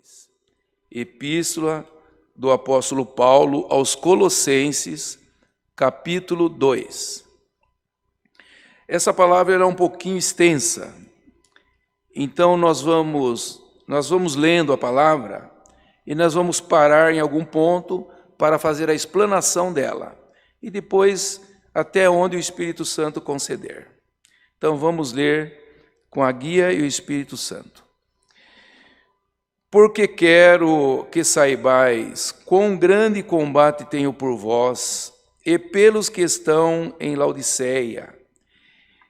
2. Epístola do apóstolo Paulo aos Colossenses, capítulo 2. Essa palavra era um pouquinho extensa, então nós vamos lendo a palavra e nós vamos parar em algum ponto para fazer a explanação dela e depois até onde o Espírito Santo conceder. Então vamos ler com a guia e o Espírito Santo. Porque quero que saibais quão grande combate tenho por vós e pelos que estão em Laodiceia,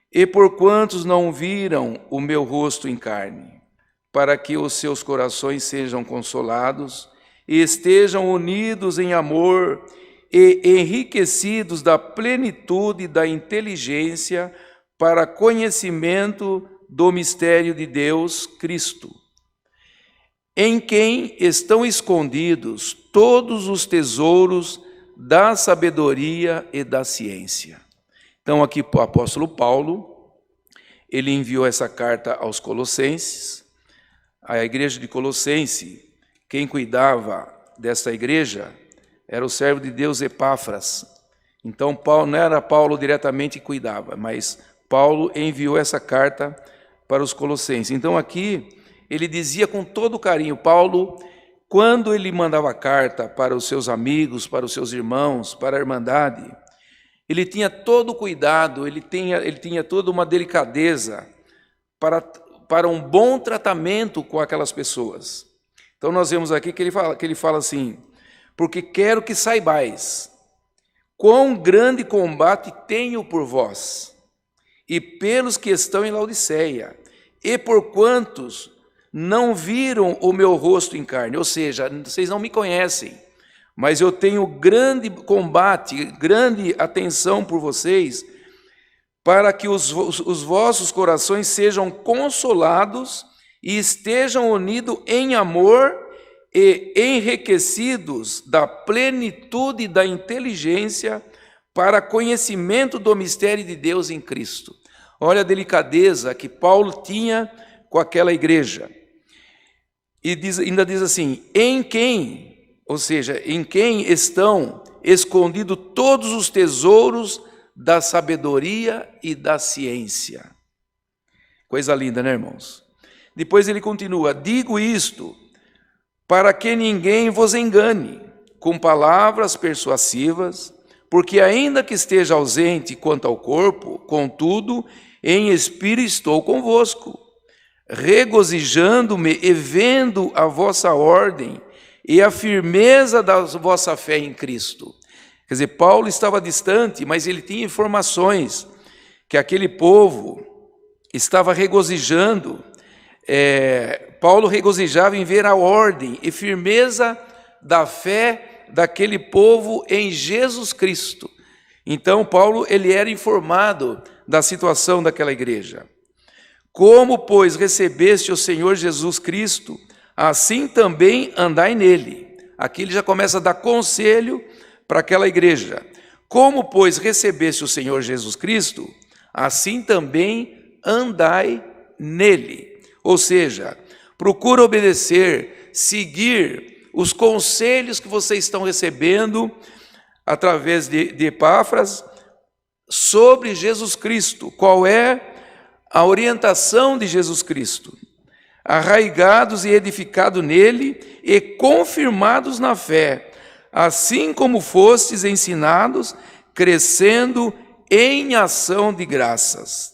e por quantos não viram o meu rosto em carne, para que os seus corações sejam consolados e estejam unidos em amor e enriquecidos da plenitude da inteligência para conhecimento do mistério de Deus, Cristo, em quem estão escondidos todos os tesouros da sabedoria e da ciência. Então aqui o apóstolo Paulo, ele enviou essa carta aos Colossenses. A igreja de Colossense, quem cuidava dessa igreja era o servo de Deus Epáfras. Então Paulo, não era Paulo diretamente que cuidava, mas Paulo enviou essa carta para os Colossenses. Então aqui ele dizia com todo carinho, Paulo, quando ele mandava carta para os seus amigos, para os seus irmãos, para a irmandade, ele tinha todo o cuidado, ele tinha toda uma delicadeza para um bom tratamento com aquelas pessoas. Então nós vemos aqui que ele fala assim, porque quero que saibais quão grande combate tenho por vós e pelos que estão em Laodiceia, e por quantos não viram o meu rosto em carne, ou seja, vocês não me conhecem, mas eu tenho grande combate, grande atenção por vocês, para que os vossos corações sejam consolados e estejam unidos em amor e enriquecidos da plenitude da inteligência para conhecimento do mistério de Deus em Cristo. Olha a delicadeza que Paulo tinha com aquela igreja. E ainda diz assim, em quem, ou seja, em quem estão escondidos todos os tesouros da sabedoria e da ciência. Coisa linda, né, irmãos? Depois ele continua, digo isto para que ninguém vos engane com palavras persuasivas, porque ainda que esteja ausente quanto ao corpo, contudo, em espírito estou convosco, regozijando-me e vendo a vossa ordem e a firmeza da vossa fé em Cristo. Quer dizer, Paulo estava distante, mas ele tinha informações que aquele povo estava regozijando. Paulo regozijava em ver a ordem e firmeza da fé daquele povo em Jesus Cristo. Então, Paulo ele era informado da situação daquela igreja. Como, pois, recebeste o Senhor Jesus Cristo, assim também andai nele. Aqui ele já começa a dar conselho para aquela igreja. Como, pois, recebeste o Senhor Jesus Cristo, assim também andai nele. Ou seja, procura obedecer, seguir os conselhos que vocês estão recebendo através de Epáfras sobre Jesus Cristo. Qual é a orientação de Jesus Cristo? Arraigados e edificados nele e confirmados na fé, assim como fostes ensinados, crescendo em ação de graças,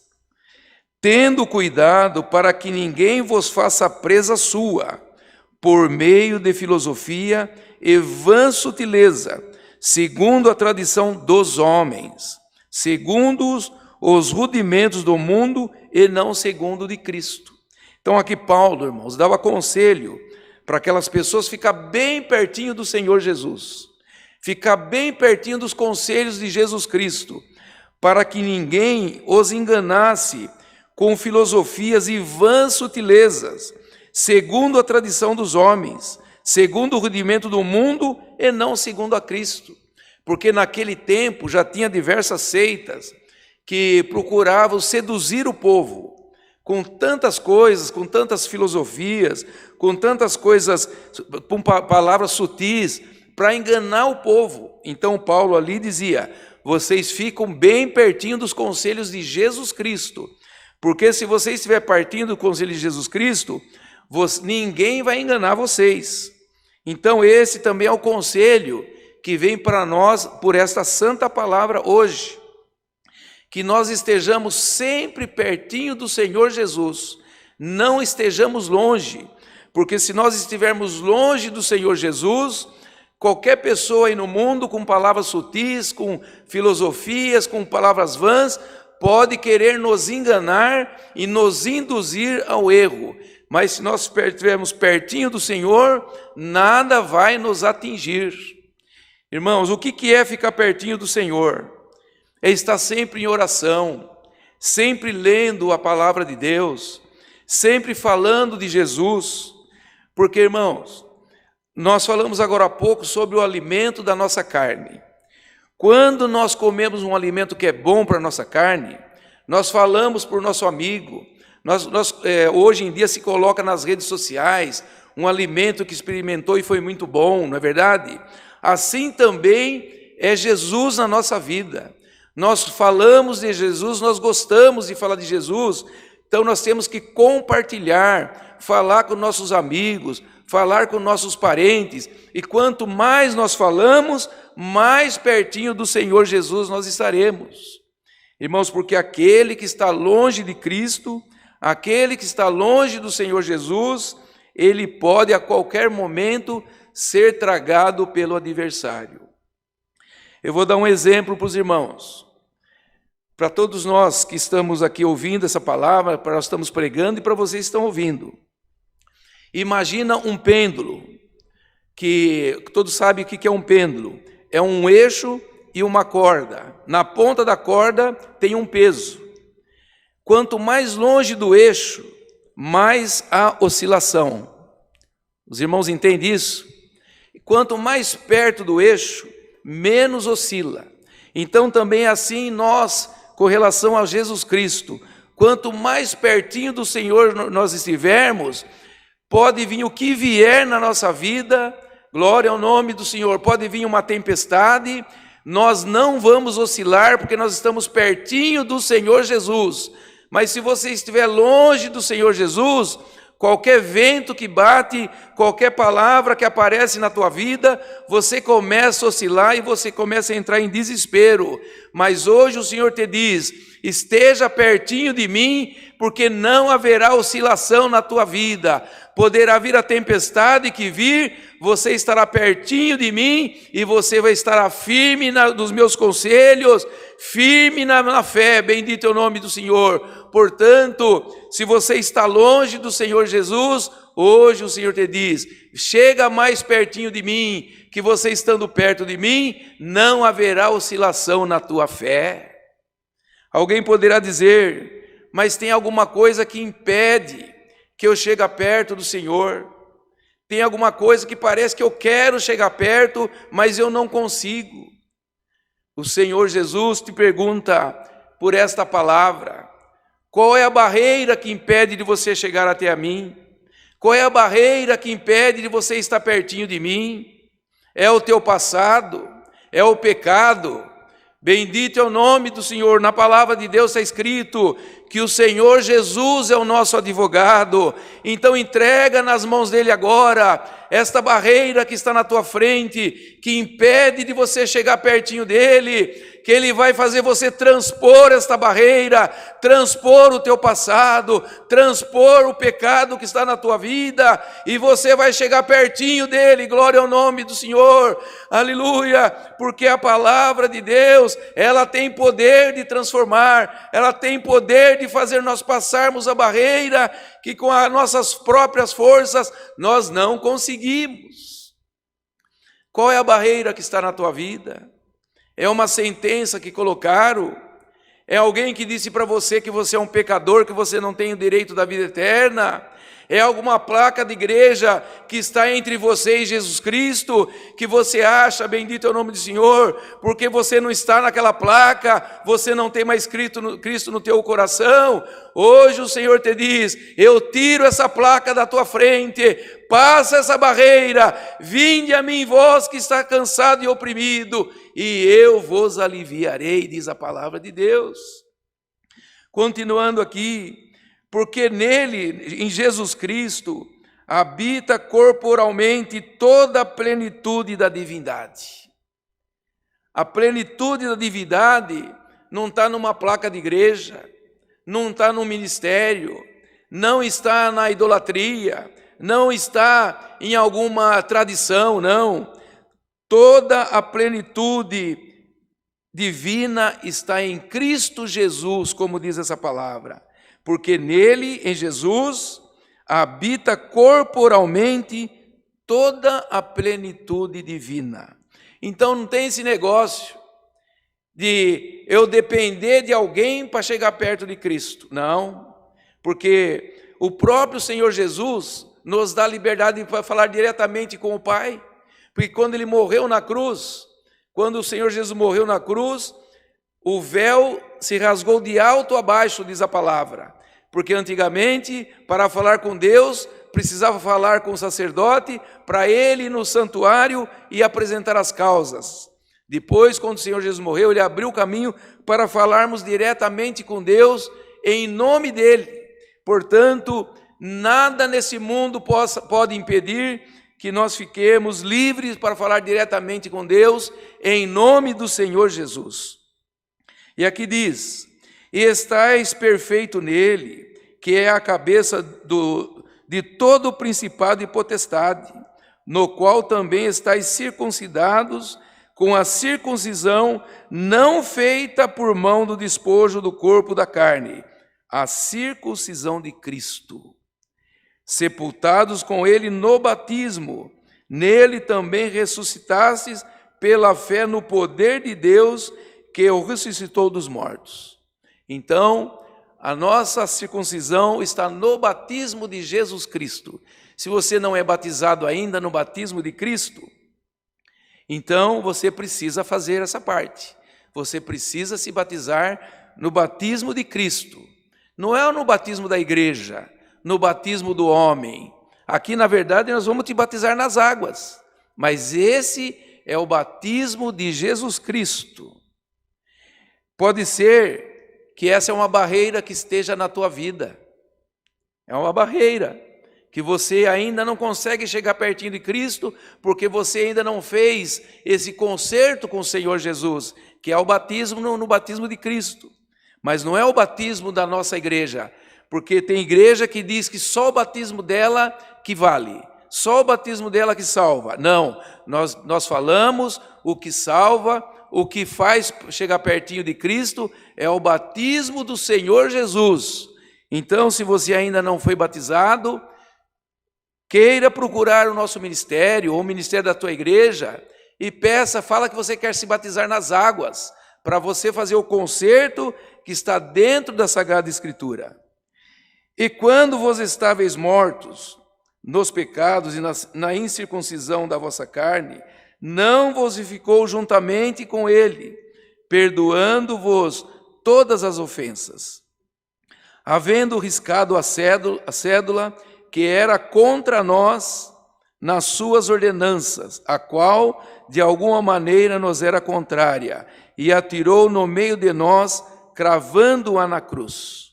tendo cuidado para que ninguém vos faça presa sua, por meio de filosofia e vã sutileza, segundo a tradição dos homens, segundo os rudimentos do mundo e não segundo de Cristo. Então aqui Paulo, irmãos, dava conselho para aquelas pessoas ficar bem pertinho do Senhor Jesus, ficar bem pertinho dos conselhos de Jesus Cristo, para que ninguém os enganasse com filosofias e vãs sutilezas, segundo a tradição dos homens, segundo o rudimento do mundo e não segundo a Cristo. Porque naquele tempo já tinha diversas seitas que procuravam seduzir o povo com tantas coisas, com tantas filosofias, com tantas coisas, com palavras sutis, para enganar o povo. Então Paulo ali dizia: vocês ficam bem pertinho dos conselhos de Jesus Cristo, porque se você estiver partindo do conselho de Jesus Cristo, ninguém vai enganar vocês. Então esse também é o conselho que vem para nós por esta santa palavra hoje, que nós estejamos sempre pertinho do Senhor Jesus, não estejamos longe, porque se nós estivermos longe do Senhor Jesus, qualquer pessoa aí no mundo com palavras sutis, com filosofias, com palavras vãs, pode querer nos enganar e nos induzir ao erro. Mas se nós estivermos pertinho do Senhor, nada vai nos atingir. Irmãos, o que é ficar pertinho do Senhor? É estar sempre em oração, sempre lendo a palavra de Deus, sempre falando de Jesus. Porque, irmãos, nós falamos agora há pouco sobre o alimento da nossa carne. Quando nós comemos um alimento que é bom para a nossa carne, nós falamos para o nosso amigo. Hoje em dia se coloca nas redes sociais um alimento que experimentou e foi muito bom, não é verdade? Assim também é Jesus na nossa vida. Nós falamos de Jesus, nós gostamos de falar de Jesus, então nós temos que compartilhar, falar com nossos amigos, falar com nossos parentes, e quanto mais nós falamos, mais pertinho do Senhor Jesus nós estaremos. Irmãos, porque aquele que está longe de Cristo, aquele que está longe do Senhor Jesus, ele pode a qualquer momento ser tragado pelo adversário. Eu vou dar um exemplo para os irmãos. Para todos nós que estamos aqui ouvindo essa palavra, para nós estamos pregando e para vocês que estão ouvindo. Imagina um pêndulo, que todos sabem o que é um pêndulo. É um eixo e uma corda. Na ponta da corda tem um peso. Quanto mais longe do eixo, mais há oscilação. Os irmãos entendem isso? Quanto mais perto do eixo, menos oscila. Então também é assim nós, com relação a Jesus Cristo. Quanto mais pertinho do Senhor nós estivermos, pode vir o que vier na nossa vida, glória ao nome do Senhor, pode vir uma tempestade, nós não vamos oscilar, porque nós estamos pertinho do Senhor Jesus. Mas se você estiver longe do Senhor Jesus, qualquer vento que bate, qualquer palavra que aparece na tua vida, você começa a oscilar e você começa a entrar em desespero. Mas hoje o Senhor te diz: esteja pertinho de mim, porque não haverá oscilação na tua vida. Poderá vir a tempestade que vir, você estará pertinho de mim e você vai estar firme nos meus conselhos, firme na fé, bendito é o nome do Senhor. Portanto, se você está longe do Senhor Jesus, hoje o Senhor te diz: chega mais pertinho de mim, que você estando perto de mim, não haverá oscilação na tua fé. Alguém poderá dizer: mas tem alguma coisa que impede que eu chegue perto do Senhor? Tem alguma coisa que parece que eu quero chegar perto, mas eu não consigo. O Senhor Jesus te pergunta por esta palavra: qual é a barreira que impede de você chegar até a mim? Qual é a barreira que impede de você estar pertinho de mim? É o teu passado? É o pecado? Bendito é o nome do Senhor. Na palavra de Deus está escrito que o Senhor Jesus é o nosso advogado. Então entrega nas mãos dele agora esta barreira que está na tua frente, que impede de você chegar pertinho dele, que ele vai fazer você transpor esta barreira, transpor o teu passado, transpor o pecado que está na tua vida, e você vai chegar pertinho dele. Glória ao nome do Senhor, aleluia, porque a palavra de Deus, ela tem poder de transformar, ela tem poder de fazer nós passarmos a barreira que com as nossas próprias forças nós não conseguimos. Qual é a barreira que está na tua vida? É uma sentença que colocaram? É alguém que disse para você que você é um pecador, que você não tem o direito da vida eterna? É alguma placa de igreja que está entre você e Jesus Cristo, que você acha, bendito é o nome do Senhor, porque você não está naquela placa, você não tem mais Cristo no teu coração. Hoje o Senhor te diz: eu tiro essa placa da tua frente, passa essa barreira, vinde a mim vós que está cansado e oprimido, e eu vos aliviarei, diz a palavra de Deus. Continuando aqui, porque nele, em Jesus Cristo, habita corporalmente toda a plenitude da divindade. A plenitude da divindade não está numa placa de igreja, não está num ministério, não está na idolatria, não está em alguma tradição, não. Toda a plenitude divina está em Cristo Jesus, como diz essa palavra. Porque nele, em Jesus, habita corporalmente toda a plenitude divina. Então não tem esse negócio de eu depender de alguém para chegar perto de Cristo. Não, porque o próprio Senhor Jesus nos dá liberdade para falar diretamente com o Pai. Porque quando ele morreu na cruz, quando o Senhor Jesus morreu na cruz, o véu se rasgou de alto a baixo, diz a palavra. Porque antigamente, para falar com Deus, precisava falar com o sacerdote, para ele ir no santuário e apresentar as causas. Depois, quando o Senhor Jesus morreu, ele abriu o caminho para falarmos diretamente com Deus, em nome dele. Portanto, nada nesse mundo pode impedir que nós fiquemos livres para falar diretamente com Deus, em nome do Senhor Jesus. E aqui diz: e estais perfeito nele, que é a cabeça de todo o principado e potestade, no qual também estais circuncidados com a circuncisão não feita por mão do despojo do corpo da carne, a circuncisão de Cristo. Sepultados com ele no batismo, nele também ressuscitastes pela fé no poder de Deus, que o ressuscitou dos mortos. Então, a nossa circuncisão está no batismo de Jesus Cristo. Se você não é batizado ainda no batismo de Cristo, então você precisa fazer essa parte. Você precisa se batizar no batismo de Cristo. Não é no batismo da igreja, no batismo do homem. Aqui, na verdade, nós vamos te batizar nas águas. Mas esse é o batismo de Jesus Cristo. Pode ser que essa é uma barreira que esteja na tua vida. É uma barreira que você ainda não consegue chegar pertinho de Cristo, porque você ainda não fez esse concerto com o Senhor Jesus, que é o batismo no batismo de Cristo. Mas não é o batismo da nossa igreja, porque tem igreja que diz que só o batismo dela que vale, só o batismo dela que salva. Não, nós falamos o que salva, o que faz chegar pertinho de Cristo é o batismo do Senhor Jesus. Então, se você ainda não foi batizado, queira procurar o nosso ministério ou o ministério da tua igreja e fala que você quer se batizar nas águas, para você fazer o concerto que está dentro da Sagrada Escritura. E quando vos estáveis mortos nos pecados e na incircuncisão da vossa carne, não vos ficou juntamente com ele, perdoando-vos todas as ofensas, havendo riscado a cédula que era contra nós nas suas ordenanças, a qual de alguma maneira nos era contrária, e atirou no meio de nós, cravando-a na cruz.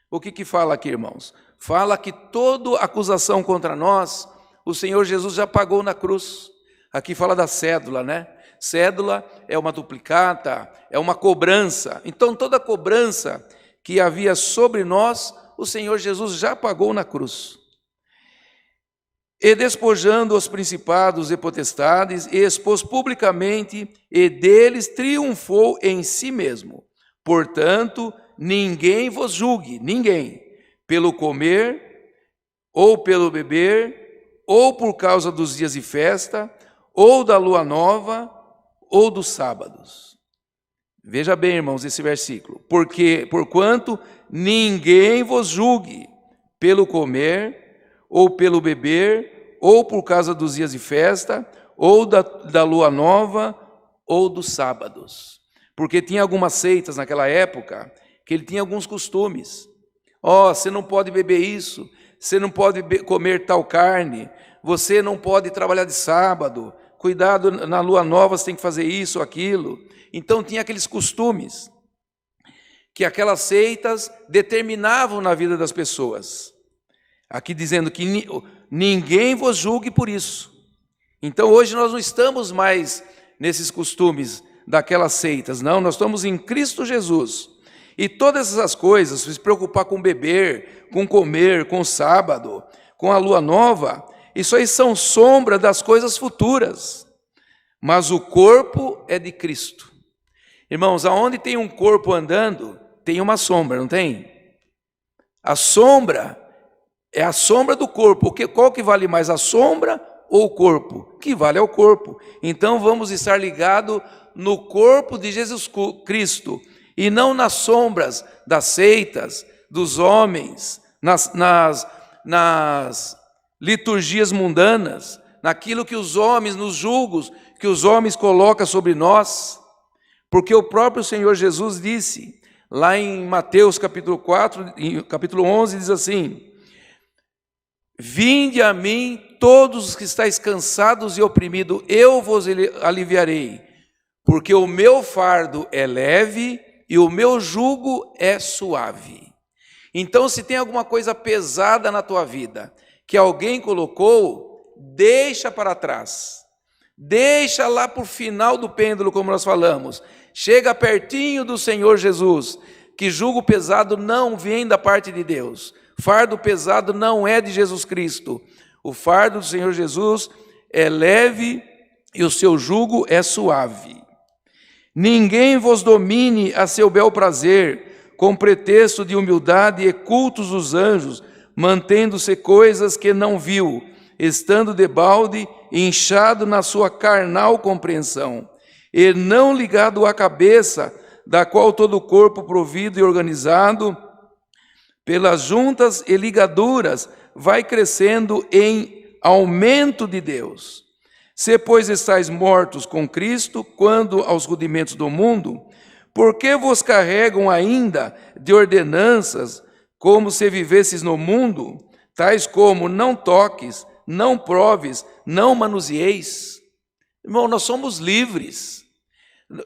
O que fala aqui, irmãos? Fala que toda acusação contra nós, o Senhor Jesus já pagou na cruz. Aqui fala da cédula, né? Cédula é uma duplicata, é uma cobrança. Então toda cobrança que havia sobre nós, o Senhor Jesus já pagou na cruz. E despojando os principados e potestades, e expôs publicamente, e deles triunfou em si mesmo. Portanto, ninguém vos julgue, ninguém, pelo comer, ou pelo beber, ou por causa dos dias de festa, ou da lua nova, ou dos sábados. Veja bem, irmãos, esse versículo. Porquanto ninguém vos julgue pelo comer, ou pelo beber, ou por causa dos dias de festa, ou da lua nova, ou dos sábados. Porque tinha algumas seitas naquela época que ele tinha alguns costumes. Você não pode beber isso, você não pode comer tal carne, você não pode trabalhar de sábado, cuidado, na lua nova você tem que fazer isso, aquilo. Então tinha aqueles costumes que aquelas seitas determinavam na vida das pessoas. Aqui dizendo que ninguém vos julgue por isso. Então hoje nós não estamos mais nesses costumes daquelas seitas, não, nós estamos em Cristo Jesus. E todas essas coisas, se preocupar com beber, com comer, com o sábado, com a lua nova, isso aí são sombra das coisas futuras. Mas o corpo é de Cristo. Irmãos, aonde tem um corpo andando, tem uma sombra, não tem? A sombra é a sombra do corpo. Qual que vale mais, a sombra ou o corpo? O que vale é o corpo. Então vamos estar ligados no corpo de Jesus Cristo e não nas sombras das seitas, dos homens, nas liturgias mundanas, naquilo que os homens, nos julgos que os homens colocam sobre nós. Porque o próprio Senhor Jesus disse, lá em Mateus capítulo 4, capítulo 11, diz assim: vinde a mim todos os que estáis cansados e oprimidos, eu vos aliviarei, porque o meu fardo é leve e o meu jugo é suave. Então, se tem alguma coisa pesada na tua vida, que alguém colocou, deixa para trás. Deixa lá para o final do pêndulo, como nós falamos. Chega pertinho do Senhor Jesus, que jugo pesado não vem da parte de Deus. Fardo pesado não é de Jesus Cristo. O fardo do Senhor Jesus é leve e o seu jugo é suave. Ninguém vos domine a seu bel prazer, com pretexto de humildade e cultos dos anjos, mantendo-se coisas que não viu, estando debalde, inchado na sua carnal compreensão, e não ligado à cabeça, da qual todo o corpo provido e organizado, pelas juntas e ligaduras, vai crescendo em aumento de Deus. Se, pois, estáis mortos com Cristo, quando aos rudimentos do mundo, por que vos carregam ainda de ordenanças, como se vivesses no mundo, tais como não toques, não proves, não manuseeis? Irmão, nós somos livres.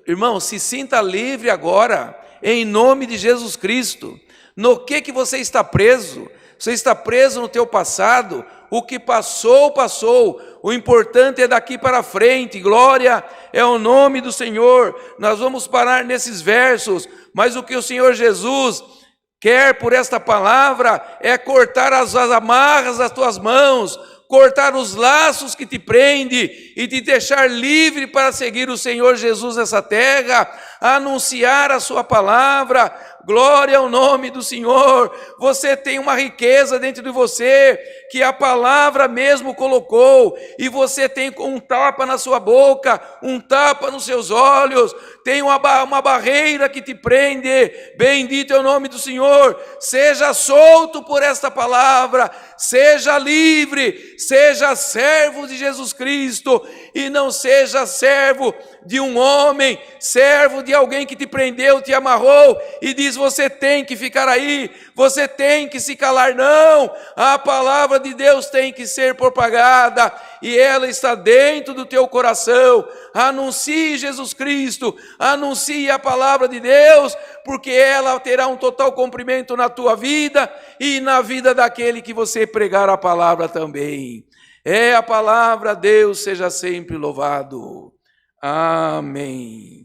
Irmão, se sinta livre agora, em nome de Jesus Cristo. No que você está preso? Você está preso no teu passado? O que passou, passou. O importante é daqui para frente. Glória é o nome do Senhor. Nós vamos parar nesses versos, mas o que o Senhor Jesus quer por esta palavra é cortar as amarras das tuas mãos, cortar os laços que te prendem e te deixar livre para seguir o Senhor Jesus nessa terra, anunciar a sua palavra. Glória ao nome do Senhor. Você tem uma riqueza dentro de você que a palavra mesmo colocou, e você tem um tapa na sua boca, um tapa nos seus olhos, tem uma barreira que te prende. Bendito é o nome do Senhor. Seja solto por esta palavra, seja livre, seja servo de Jesus Cristo e não seja servo de um homem, servo de alguém que te prendeu, te amarrou e diz: você tem que ficar aí, você tem que se calar. Não, a palavra de Deus tem que ser propagada e ela está dentro do teu coração. Anuncie Jesus Cristo, anuncie a palavra de Deus, porque ela terá um total cumprimento na tua vida e na vida daquele que você pregar a palavra também. É a palavra, Deus seja sempre louvado. Amém.